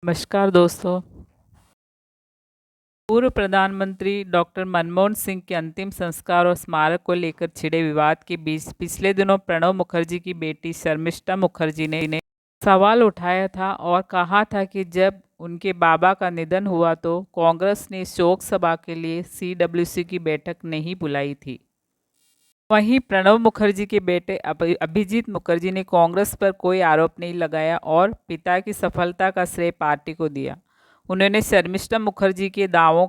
नमस्कार दोस्तों। पूर्व प्रधानमंत्री डॉक्टर मनमोहन सिंह के अंतिम संस्कार और स्मारक को लेकर छिड़े विवाद के बीच पिछले दिनों प्रणब मुखर्जी की बेटी शर्मिष्ठा मुखर्जी ने सवाल उठाया था और कहा था कि जब उनके बाबा का निधन हुआ तो कांग्रेस ने शोक सभा के लिए सीडब्ल्यूसी की बैठक नहीं बुलाई थी। वहीं प्रणब मुखर्जी के बेटे अभिजीत मुखर्जी ने कांग्रेस पर कोई आरोप नहीं लगाया और पिता की सफलता का श्रेय पार्टी को दिया। उन्होंने शर्मिष्ठा मुखर्जी के दावों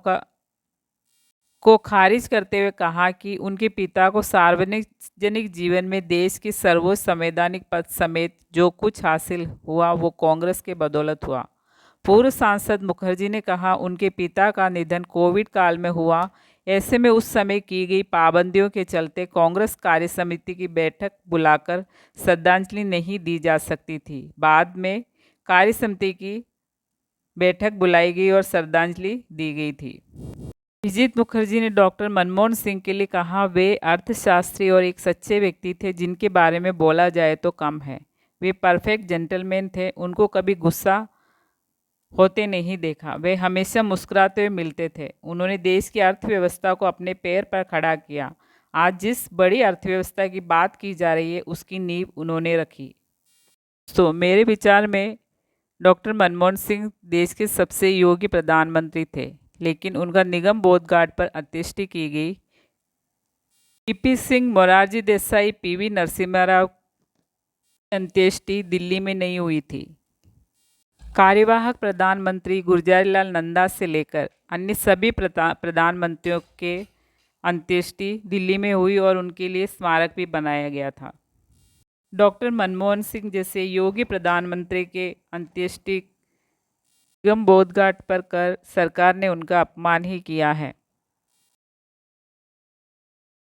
को खारिज करते हुए कहा कि उनके पिता को सार्वजनिक जीवन में देश के सर्वोच्च संवैधानिक पद समेत जो कुछ हासिल हुआ वो कांग्रेस के बदौलत हुआ। पूर्व सांसद मुखर्जी ने कहा उनके पिता का निधन कोविड काल में हुआ। ऐसे में उस समय की गई पाबंदियों के चलते कांग्रेस कार्य समिति की बैठक बुलाकर श्रद्धांजलि नहीं दी जा सकती थी। बाद में कार्य समिति की बैठक बुलाई गई और श्रद्धांजलि दी गई थी। अभिजीत मुखर्जी ने डॉक्टर मनमोहन सिंह के लिए कहा वे अर्थशास्त्री और एक सच्चे व्यक्ति थे जिनके बारे में बोला जाए तो कम है। वे परफेक्ट जेंटलमैन थे, उनको कभी गुस्सा होते नहीं देखा। वे हमेशा मुस्कुराते हुए मिलते थे। उन्होंने देश की अर्थव्यवस्था को अपने पैर पर खड़ा किया। आज जिस बड़ी अर्थव्यवस्था की बात की जा रही है उसकी नींव उन्होंने रखी। तो मेरे विचार में डॉक्टर मनमोहन सिंह देश के सबसे योग्य प्रधानमंत्री थे, लेकिन उनका निगम बोध घाट पर अंत्येष्टि की गई। पीपी सिंह, मोरारजी देसाई, पीवी नरसिम्हा राव की अंत्येष्टि दिल्ली में नहीं हुई थी। कार्यवाहक प्रधानमंत्री गुलजारी लाल नंदा से लेकर अन्य सभी प्रधानमंत्रियों के अंत्येष्टि दिल्ली में हुई और उनके लिए स्मारक भी बनाया गया था। डॉक्टर मनमोहन सिंह जैसे योगी प्रधानमंत्री के अंत्येष्टि निगम बोध घाट पर कर सरकार ने उनका अपमान ही किया है।